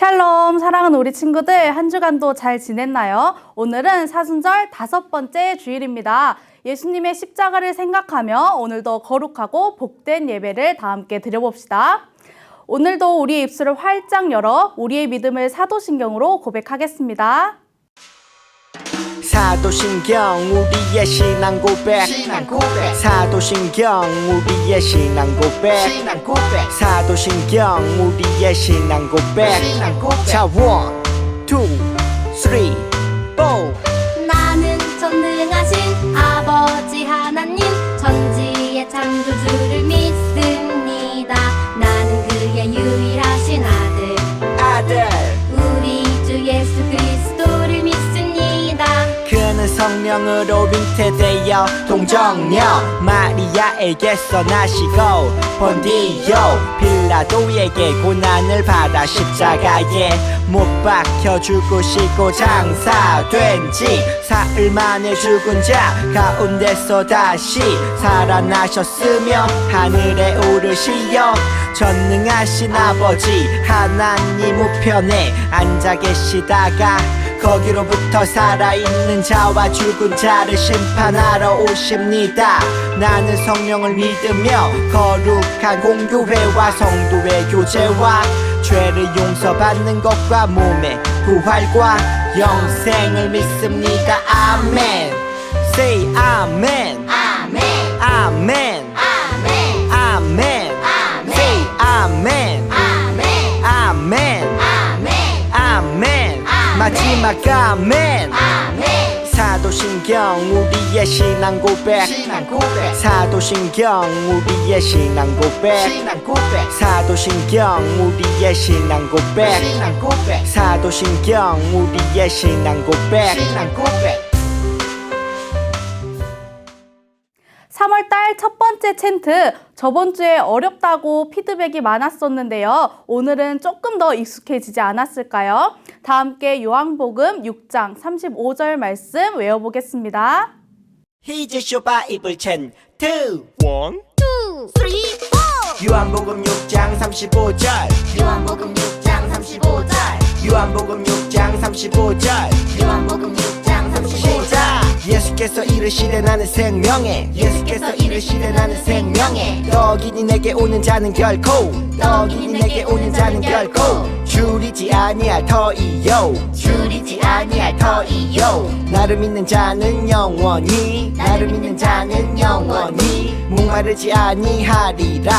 샬롬, 사랑하는 우리 친구들, 한 주간도 잘 지냈나요? 오늘은 사순절 5번째 주일입니다. 예수님의 십자가를 생각하며 오늘도 거룩하고 복된 예배를 다 함께 드려봅시다. 오늘도 우리의 입술을 활짝 열어 우리의 믿음을 사도신경으로 고백하겠습니다. 사도신경 우리의 신앙 고백 사도신경 우리의 신앙 고백 사도신경 우리의 신앙 고백 자, 1, 2, 3, 4 나는 전능하신 아버지 하나님 천지의 창조주를 믿습니다. 나는 그의 유일하신 아들 우리 주 예수 그리스도를 믿습니다. 그는 성령으로 잉태되어 동정녀 마리아에게서 나시고 본디오 빌라도에게 고난을 받아 십자가에 못 박혀 죽으시고 장사된 지 사흘 만에 죽은 자 가운데서 다시 살아나셨으며 하늘에 오르시어 전능하신 아버지 하나님 우편에 앉아 계시다가 거기로부터 살아있는 자와 죽은 자를 심판하러 오십니다. 나는 성령을 믿으며 거룩한 공교회와 성도의 교제와 죄를 용서받는 것과 몸의 부활과 영생을 믿습니다. 아멘. Say 아멘. 아멘. 아멘. 아멘. 아멘. Say 아멘. 아멘. 아멘. 아멘. 아멘. 마지막 아멘. 아멘. 사도신경 우리의 신앙 고백 사도신경 우리의 신앙 고백 사도신경 우리의 신앙 고백 사도신경 우리의 신앙 고백 3월달 첫 번째 챈트, 저번 주에 어렵다고 피드백이 많았었는데요. 오늘은 조금 더 익숙해지지 않았을까요? 다 함께 요한복음 6장 35절 말씀 외워보겠습니다. Here's your Bible 챈트 1, 2, 3, 4 요한복음 6장 35절 요한복음 6장 35절 요한복음 6장 35절 요한복음 6장 35절 시작! 예수께서 이르시되 나는 생명에 예수께서 이르시되 나는 생명에 떡이니 내게 오는 자는 결코 줄이지 아니할 터이요 줄이지 아니할 터이요 나를 믿는 자는 영원히 목마르지 아니하리라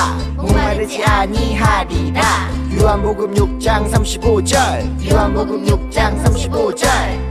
요한복음 6장 35절 요한복음 6장 35절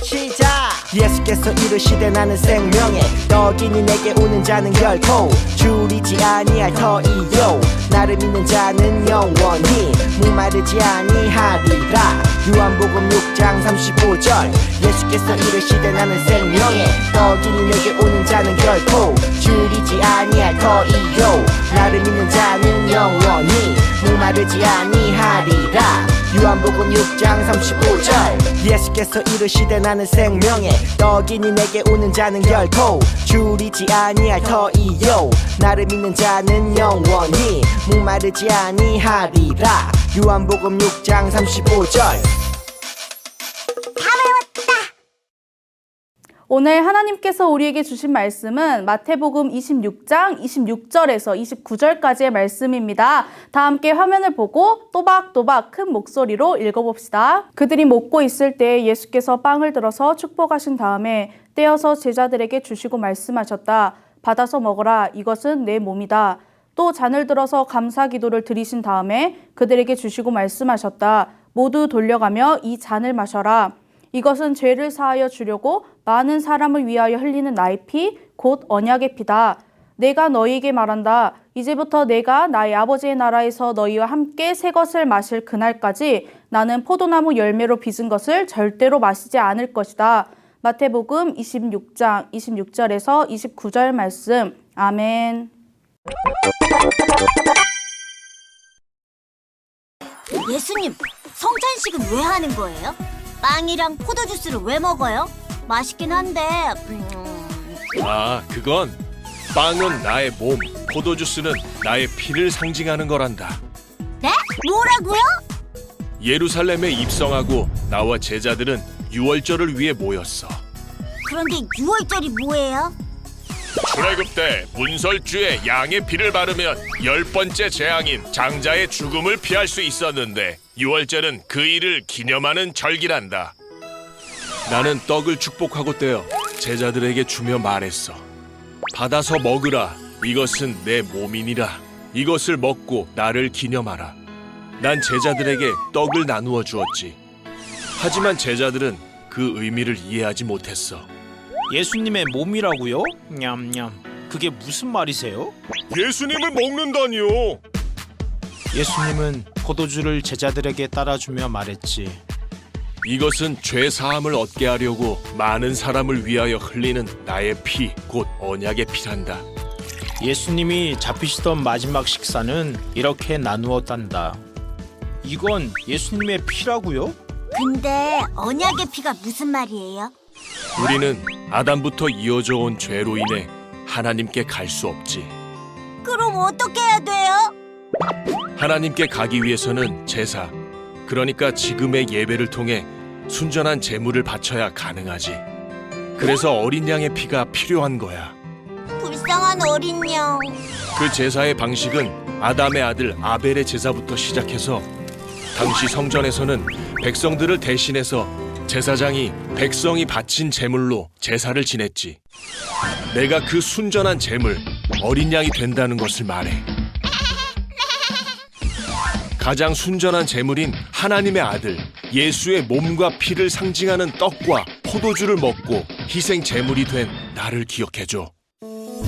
시작! 예수께서 이르시되 나는 생명에 떡이니 내게 오는 자는 결코 줄이지 아니할 터이요 나를 믿는 자는 영원히 목마르지 아니하리라 요한복음 6장 35절 예수께서 이르시되 나는 생명에 떡이니 내게 오는 자는 결코 줄이지 아니할 터이요 나를 믿는 자는 영원히 목마르지 아니하리라 요한복음 6장 35절 예수께서 이르시되 나는 생명에 떡이니 내게 오는 자는 결코 줄이지 아니할 터이요 나를 믿는 자는 영원히 목마르지 아니하리라 요한복음 6장 35절 오늘 하나님께서 우리에게 주신 말씀은 마태복음 26장 26절에서 29절까지의 말씀입니다. 다 함께 화면을 보고 또박또박 큰 목소리로 읽어봅시다. 그들이 먹고 있을 때 예수께서 빵을 들어서 축복하신 다음에 떼어서 제자들에게 주시고 말씀하셨다. 받아서 먹어라. 이것은 내 몸이다. 또 잔을 들어서 감사 기도를 드리신 다음에 그들에게 주시고 말씀하셨다. 모두 돌려가며 이 잔을 마셔라. 이것은 죄를 사하여 주려고 많은 사람을 위하여 흘리는 나의 피, 곧 언약의 피다. 내가 너희에게 말한다. 이제부터 내가 나의 아버지의 나라에서 너희와 함께 새 것을 마실 그날까지 나는 포도나무 열매로 빚은 것을 절대로 마시지 않을 것이다. 마태복음 26장 26절에서 29절 말씀. 아멘. 예수님, 성찬식은 왜 하는 거예요? 빵이랑 포도주스를 왜 먹어요? 맛있긴 한데 그건 빵은 나의 몸, 포도주스는 나의 피를 상징하는 거란다. 네? 뭐라고요? 예루살렘에 입성하고 나와 제자들은 유월절을 위해 모였어. 그런데 6월절이 뭐예요? 출애굽 때 문설주에 양의 피를 바르면 10번째 재앙인 장자의 죽음을 피할 수 있었는데 유월절은 그 일을 기념하는 절기란다. 나는 떡을 축복하고 떼어 제자들에게 주며 말했어. 받아서 먹으라. 이것은 내 몸이니라. 이것을 먹고 나를 기념하라. 난 제자들에게 떡을 나누어 주었지. 하지만 제자들은 그 의미를 이해하지 못했어. 예수님의 몸이라고요? 냠냠. 그게 무슨 말이세요? 예수님을 먹는다니요. 예수님은 포도주를 제자들에게 따라주며 말했지. 이것은 죄 사함을 얻게 하려고 많은 사람을 위하여 흘리는 나의 피, 곧 언약의 피란다. 예수님이 잡히시던 마지막 식사는 이렇게 나누었단다. 이건 예수님의 피라고요? 근데 언약의 피가 무슨 말이에요? 우리는 아담부터 이어져 온 죄로 인해 하나님께 갈 수 없지. 그럼 어떻게 해야 돼요? 하나님께 가기 위해서는 제사, 그러니까 지금의 예배를 통해 순전한 제물을 바쳐야 가능하지. 그래서 어린 양의 피가 필요한 거야. 불쌍한 어린 양. 그 제사의 방식은 아담의 아들 아벨의 제사부터 시작해서 당시 성전에서는 백성들을 대신해서 제사장이 백성이 바친 제물로 제사를 지냈지. 내가 그 순전한 제물, 어린 양이 된다는 것을 말해. 가장 순전한 제물인 하나님의 아들 예수의 몸과 피를 상징하는 떡과 포도주를 먹고 희생 제물이 된 나를 기억해줘.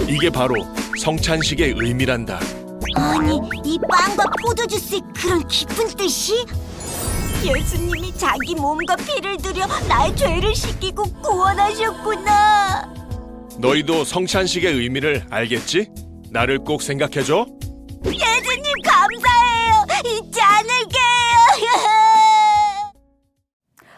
이게 바로 성찬식의 의미란다. 아니, 이 빵과 포도주스의 그런 깊은 뜻이? 예수님이 자기 몸과 피를 들여 나의 죄를 씻기고 구원하셨구나. 너희도 성찬식의 의미를 알겠지? 나를 꼭 생각해줘. 예수님 감사해요. 잊지 않을게요.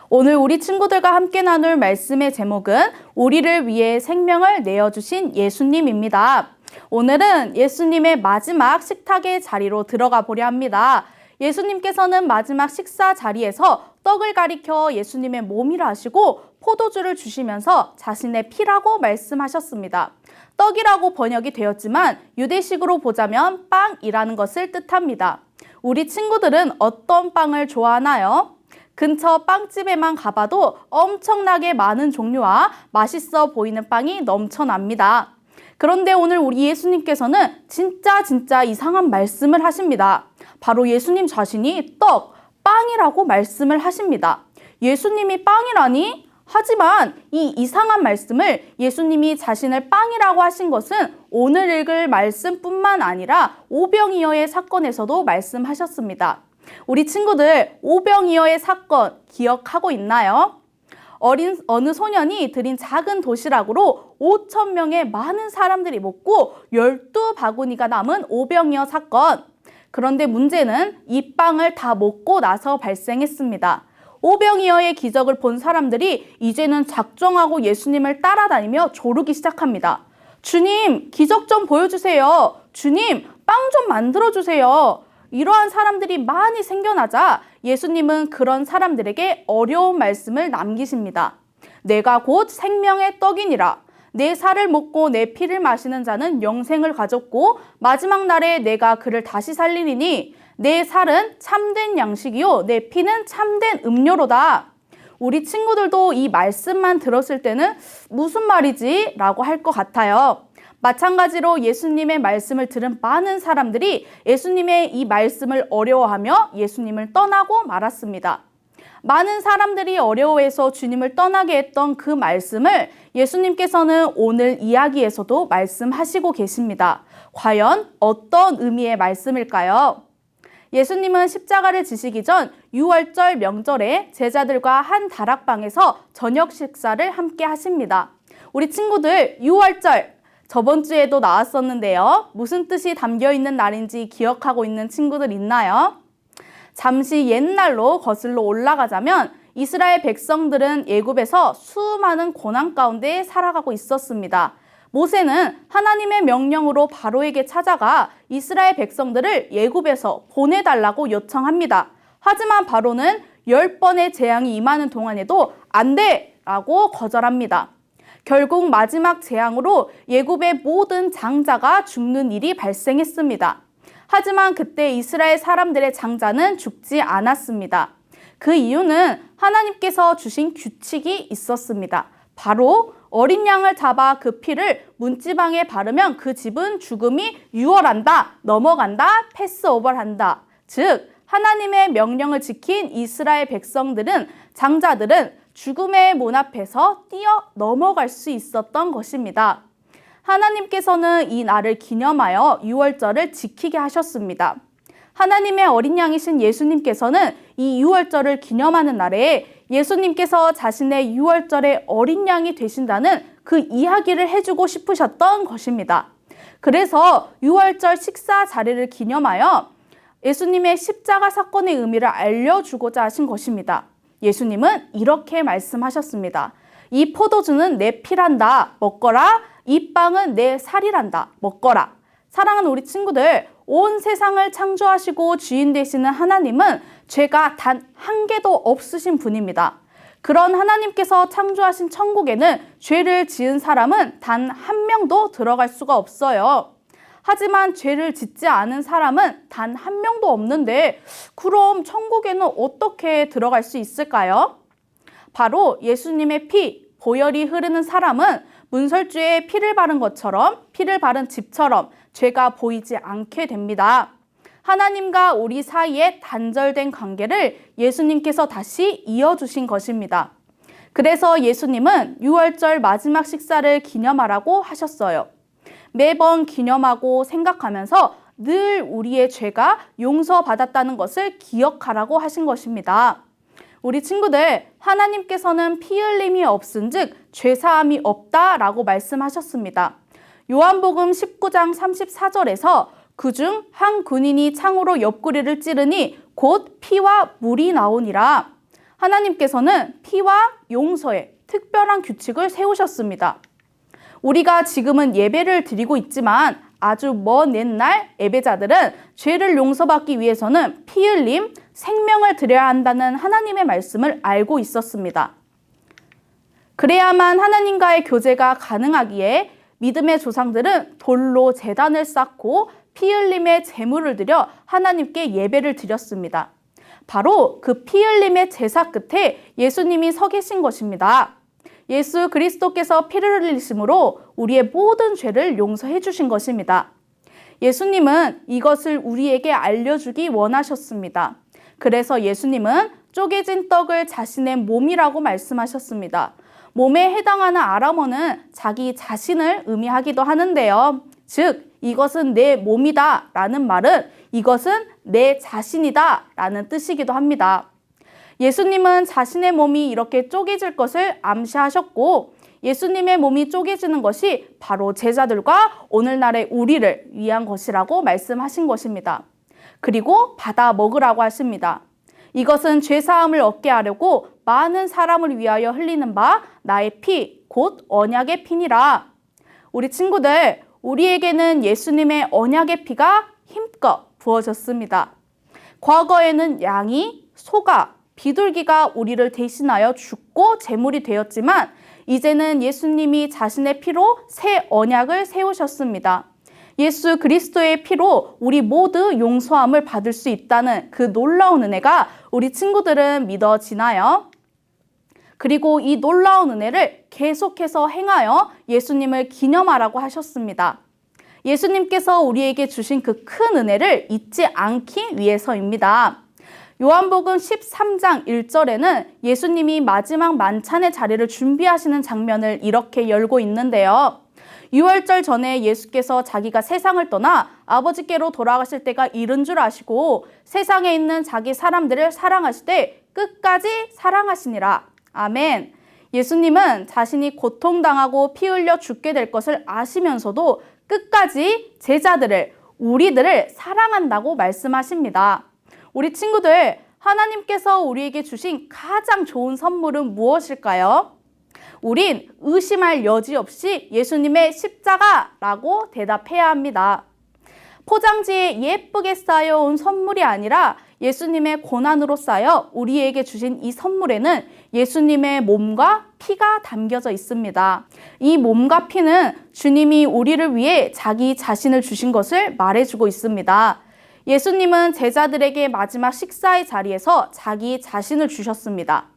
오늘 우리 친구들과 함께 나눌 말씀의 제목은 우리를 위해 생명을 내어주신 예수님입니다. 오늘은 예수님의 마지막 식탁의 자리로 들어가 보려 합니다. 예수님께서는 마지막 식사 자리에서 떡을 가리켜 예수님의 몸이라 하시고 포도주를 주시면서 자신의 피라고 말씀하셨습니다. 떡이라고 번역이 되었지만 유대식으로 보자면 빵이라는 것을 뜻합니다. 우리 친구들은 어떤 빵을 좋아하나요? 근처 빵집에만 가봐도 엄청나게 많은 종류와 맛있어 보이는 빵이 넘쳐납니다. 그런데 오늘 우리 예수님께서는 진짜 이상한 말씀을 하십니다. 바로 예수님 자신이 떡, 빵이라고 말씀을 하십니다. 예수님이 빵이라니? 하지만 이 이상한 말씀을 예수님이 자신을 빵이라고 하신 것은 오늘 읽을 말씀뿐만 아니라 오병이어의 사건에서도 말씀하셨습니다. 우리 친구들 오병이어의 사건 기억하고 있나요? 어느 소년이 드린 작은 도시락으로 5,000명의 많은 사람들이 먹고 12바구니가 남은 오병이어 사건. 그런데 문제는 이 빵을 다 먹고 나서 발생했습니다. 오병이어의 기적을 본 사람들이 이제는 작정하고 예수님을 따라다니며 조르기 시작합니다. 주님, 기적 좀 보여주세요. 주님, 빵 좀 만들어주세요. 이러한 사람들이 많이 생겨나자 예수님은 그런 사람들에게 어려운 말씀을 남기십니다. 내가 곧 생명의 떡이니라. 내 살을 먹고 내 피를 마시는 자는 영생을 가졌고 마지막 날에 내가 그를 다시 살리리니 내 살은 참된 양식이요 내 피는 참된 음료로다. 우리 친구들도 이 말씀만 들었을 때는 무슨 말이지? 라고 할 것 같아요. 마찬가지로 예수님의 말씀을 들은 많은 사람들이 예수님의 이 말씀을 어려워하며 예수님을 떠나고 말았습니다. 많은 사람들이 어려워해서 주님을 떠나게 했던 그 말씀을 예수님께서는 오늘 이야기에서도 말씀하시고 계십니다. 과연 어떤 의미의 말씀일까요? 예수님은 십자가를 지시기 전 유월절 명절에 제자들과 한 다락방에서 저녁 식사를 함께 하십니다. 우리 친구들 유월절 저번 주에도 나왔었는데요. 무슨 뜻이 담겨 있는 날인지 기억하고 있는 친구들 있나요? 잠시 옛날로 거슬러 올라가자면 이스라엘 백성들은 애굽에서 수많은 고난 가운데 살아가고 있었습니다. 모세는 하나님의 명령으로 바로에게 찾아가 이스라엘 백성들을 애굽에서 보내달라고 요청합니다. 하지만 바로는 10번의 재앙이 임하는 동안에도 안 돼! 라고 거절합니다. 결국 마지막 재앙으로 예굽의 모든 장자가 죽는 일이 발생했습니다. 하지만 그때 이스라엘 사람들의 장자는 죽지 않았습니다. 그 이유는 하나님께서 주신 규칙이 있었습니다. 바로 어린 양을 잡아 그 피를 문지방에 바르면 그 집은 죽음이 유월한다, 넘어간다, 패스오버한다. 즉 하나님의 명령을 지킨 이스라엘 백성들은, 장자들은 죽음의 문 앞에서 뛰어 넘어갈 수 있었던 것입니다. 하나님께서는 이 날을 기념하여 유월절을 지키게 하셨습니다. 하나님의 어린 양이신 예수님께서는 이 유월절을 기념하는 날에 예수님께서 자신의 유월절의 어린 양이 되신다는 그 이야기를 해주고 싶으셨던 것입니다. 그래서 유월절 식사 자리를 기념하여 예수님의 십자가 사건의 의미를 알려주고자 하신 것입니다. 예수님은 이렇게 말씀하셨습니다. 이 포도주는 내 피란다, 먹거라. 이 빵은 내 살이란다, 먹거라. 사랑하는 우리 친구들, 온 세상을 창조하시고 주인 되시는 하나님은 죄가 단 한 개도 없으신 분입니다. 그런 하나님께서 창조하신 천국에는 죄를 지은 사람은 단 한 명도 들어갈 수가 없어요. 하지만 죄를 짓지 않은 사람은 단 한 명도 없는데 그럼 천국에는 어떻게 들어갈 수 있을까요? 바로 예수님의 피, 보혈이 흐르는 사람은 문설주에 피를 바른 것처럼, 피를 바른 집처럼 죄가 보이지 않게 됩니다. 하나님과 우리 사이에 단절된 관계를 예수님께서 다시 이어주신 것입니다. 그래서 예수님은 유월절 마지막 식사를 기념하라고 하셨어요. 매번 기념하고 생각하면서 늘 우리의 죄가 용서받았다는 것을 기억하라고 하신 것입니다. 우리 친구들, 하나님께서는 피 흘림이 없은즉 죄사함이 없다라고 말씀하셨습니다. 요한복음 19장 34절에서 그중 한 군인이 창으로 옆구리를 찌르니 곧 피와 물이 나오니라. 하나님께서는 피와 용서에 특별한 규칙을 세우셨습니다. 우리가 지금은 예배를 드리고 있지만 아주 먼 옛날 예배자들은 죄를 용서받기 위해서는 피 흘림, 생명을 드려야 한다는 하나님의 말씀을 알고 있었습니다. 그래야만 하나님과의 교제가 가능하기에 믿음의 조상들은 돌로 제단을 쌓고 피 흘림의 제물을 드려 하나님께 예배를 드렸습니다. 바로 그 피 흘림의 제사 끝에 예수님이 서 계신 것입니다. 예수 그리스도께서 피를 흘리심으로 우리의 모든 죄를 용서해 주신 것입니다. 예수님은 이것을 우리에게 알려주기 원하셨습니다. 그래서 예수님은 쪼개진 떡을 자신의 몸이라고 말씀하셨습니다. 몸에 해당하는 아람어는 자기 자신을 의미하기도 하는데요. 즉, 이것은 내 몸이다 라는 말은 이것은 내 자신이다 라는 뜻이기도 합니다. 예수님은 자신의 몸이 이렇게 쪼개질 것을 암시하셨고 예수님의 몸이 쪼개지는 것이 바로 제자들과 오늘날의 우리를 위한 것이라고 말씀하신 것입니다. 그리고 받아 먹으라고 하십니다. 이것은 죄사함을 얻게 하려고 많은 사람을 위하여 흘리는 바 나의 피, 곧 언약의 피니라. 우리 친구들, 우리에게는 예수님의 언약의 피가 힘껏 부어졌습니다. 과거에는 양이, 소가, 비둘기가 우리를 대신하여 죽고 제물이 되었지만 이제는 예수님이 자신의 피로 새 언약을 세우셨습니다. 예수 그리스도의 피로 우리 모두 용서함을 받을 수 있다는 그 놀라운 은혜가 우리 친구들은 믿어지나요? 그리고 이 놀라운 은혜를 계속해서 행하여 예수님을 기념하라고 하셨습니다. 예수님께서 우리에게 주신 그 큰 은혜를 잊지 않기 위해서입니다. 요한복음 13장 1절에는 예수님이 마지막 만찬의 자리를 준비하시는 장면을 이렇게 열고 있는데요. 유월절 전에 예수께서 자기가 세상을 떠나 아버지께로 돌아가실 때가 이른 줄 아시고 세상에 있는 자기 사람들을 사랑하시되 끝까지 사랑하시니라. 아멘. 예수님은 자신이 고통당하고 피 흘려 죽게 될 것을 아시면서도 끝까지 제자들을, 우리들을 사랑한다고 말씀하십니다. 우리 친구들, 하나님께서 우리에게 주신 가장 좋은 선물은 무엇일까요? 우린 의심할 여지 없이 예수님의 십자가라고 대답해야 합니다. 포장지에 예쁘게 쌓여온 선물이 아니라 예수님의 고난으로 쌓여 우리에게 주신 이 선물에는 예수님의 몸과 피가 담겨져 있습니다. 이 몸과 피는 주님이 우리를 위해 자기 자신을 주신 것을 말해주고 있습니다. 예수님은 제자들에게 마지막 식사의 자리에서 자기 자신을 주셨습니다.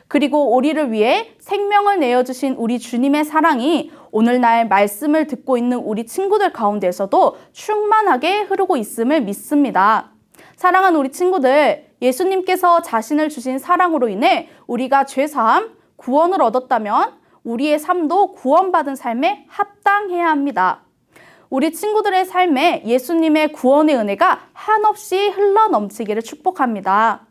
그리고 우리를 위해 생명을 내어주신 우리 주님의 사랑이 오늘날 말씀을 듣고 있는 우리 친구들 가운데서도 충만하게 흐르고 있음을 믿습니다. 사랑하는 우리 친구들, 예수님께서 자신을 주신 사랑으로 인해 우리가 죄사함, 구원을 얻었다면 우리의 삶도 구원받은 삶에 합당해야 합니다. 우리 친구들의 삶에 예수님의 구원의 은혜가 한없이 흘러넘치기를 축복합니다.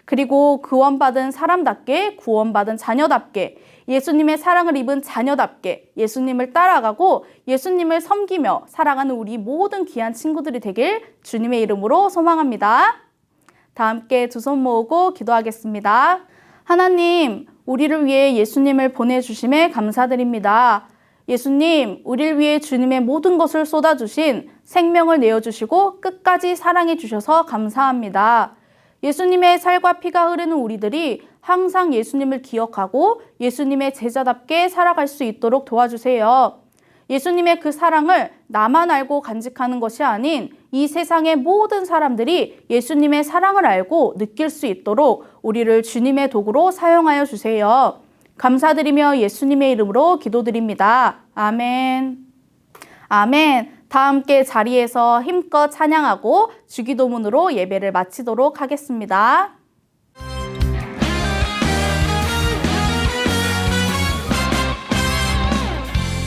그리고 구원받은 사람답게, 구원받은 자녀답게, 예수님의 사랑을 입은 자녀답게 예수님을 따라가고 예수님을 섬기며 살아가는 우리 모든 귀한 친구들이 되길 주님의 이름으로 소망합니다. 다 함께 두 손 모으고 기도하겠습니다. 하나님, 우리를 위해 예수님을 보내주심에 감사드립니다. 예수님, 우리를 위해 주님의 모든 것을 쏟아주신 생명을 내어주시고 끝까지 사랑해 주셔서 감사합니다. 예수님의 살과 피가 흐르는 우리들이 항상 예수님을 기억하고 예수님의 제자답게 살아갈 수 있도록 도와주세요. 예수님의 그 사랑을 나만 알고 간직하는 것이 아닌 이 세상의 모든 사람들이 예수님의 사랑을 알고 느낄 수 있도록 우리를 주님의 도구로 사용하여 주세요. 감사드리며 예수님의 이름으로 기도드립니다. 아멘. 아멘. 다 함께 자리에서 힘껏 찬양하고 주기도문으로 예배를 마치도록 하겠습니다.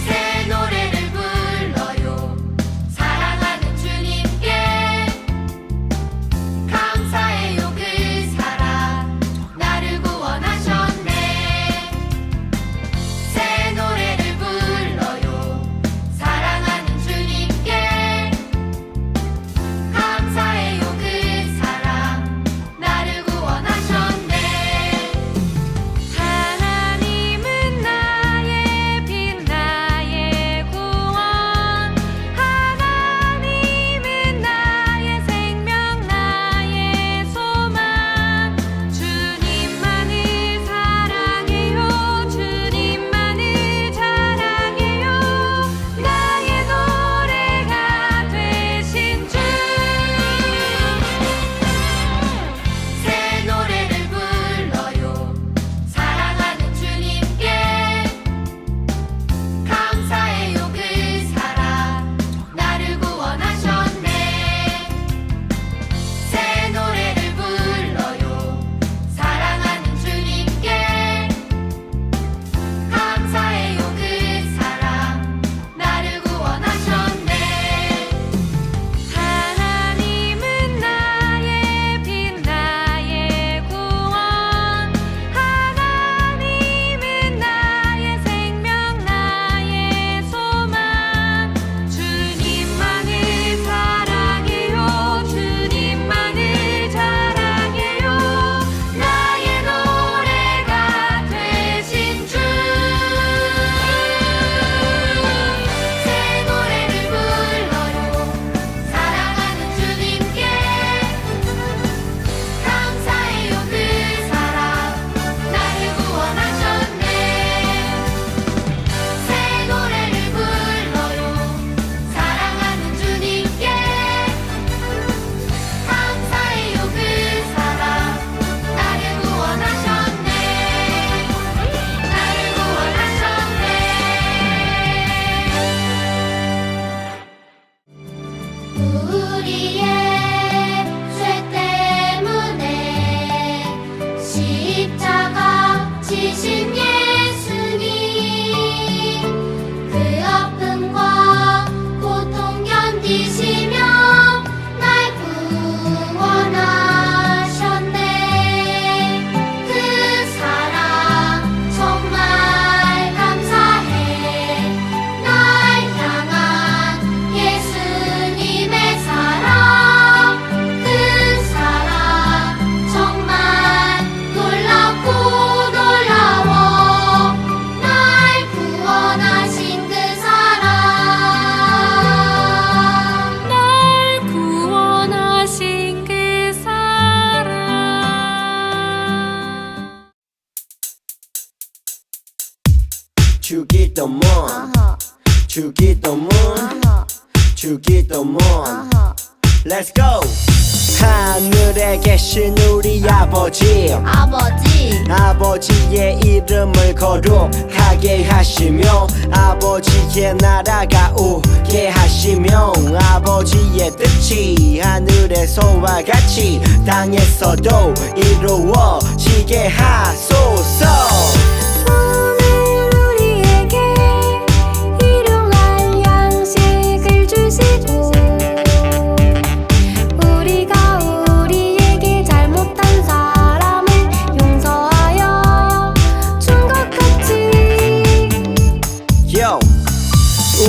새 노래를 불러요 사랑하는 주님께 감사해요 그 사랑 나를 구원하셨네 새 노래를 불러요 사랑하는 주님께 감사해요 그 사랑 나를 구원하셨네 하나님은 나의 빛 나의 구원 하나님은 나의 생명 나의 소망 주님만을 사랑해요 주님만을 자랑해요 나의 노래가 되신 주 새 노래를 불러요 사랑하는 주님께 감사해요 그 사랑 나를 구원하셨네 새 노래를 불러요 사랑하는 주님께 감사해요 그 사랑 나를 구원하셨네 하나님은 나의 빛 나의 구원 하나님은 나의 생명 나의 소망 주님만을 사랑해요 주님만을 자랑해요 나의 노래가 되신 주 새 노래를 불러요 사랑하는 주님께 감사해요 그 사랑 나를 구원하셨네 새 노래를 불러요 사랑하는 주님께 감사해요 그 사랑 나를 구원하셨네 나를 구원하셨네 우리의 죄 때문에 십자가 지신 예수님 그 아픔과 고통 견디시며 날 구원하셨네 그 사랑 정말 감사해 날 향한 예수님의 사랑 그 사랑 정말 놀랍고 놀라워 주기도문 주기도문 주기도문 Let's go 하늘에 계신 우리 아버지 아버지의 이름을 거룩하게 하시며 아버지의 나라가 오게 하시며 아버지의 뜻이 하늘에서와 같이 땅에서도 이루어지게 하소서 오늘 우리에게 일용할 양식을 주시고 우리가 우리에게 잘못한 사람을 용서하여 준 것 같이 Yo,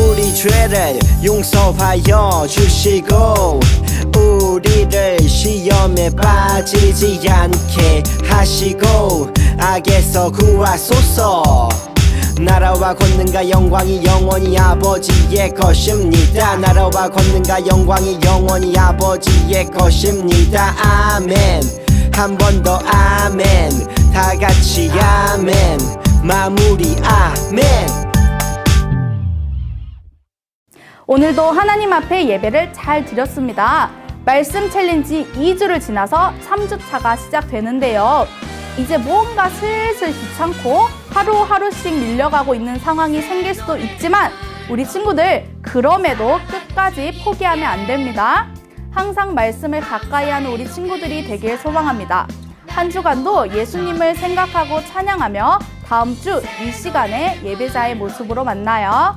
우리 죄를 용서하여 주시고 우리를 시험에 빠지지 않게 하시고 악에서 구하소서 나라와 권능과 영광이 영원히 아버지의 것입니다 나라와 권능과 영광이 영원히 아버지의 것입니다 아멘 한 번 더 아멘 다 같이 아멘 마무리 아멘 오늘도 하나님 앞에 예배를 잘 드렸습니다. 말씀 챌린지 2주를 지나서 3주차가 시작되는데요. 이제 뭔가 슬슬 귀찮고 하루하루씩 밀려가고 있는 상황이 생길 수도 있지만 우리 친구들 그럼에도 끝까지 포기하면 안 됩니다. 항상 말씀을 가까이 하는 우리 친구들이 되길 소망합니다. 한 주간도 예수님을 생각하고 찬양하며 다음 주 이 시간에 예배자의 모습으로 만나요.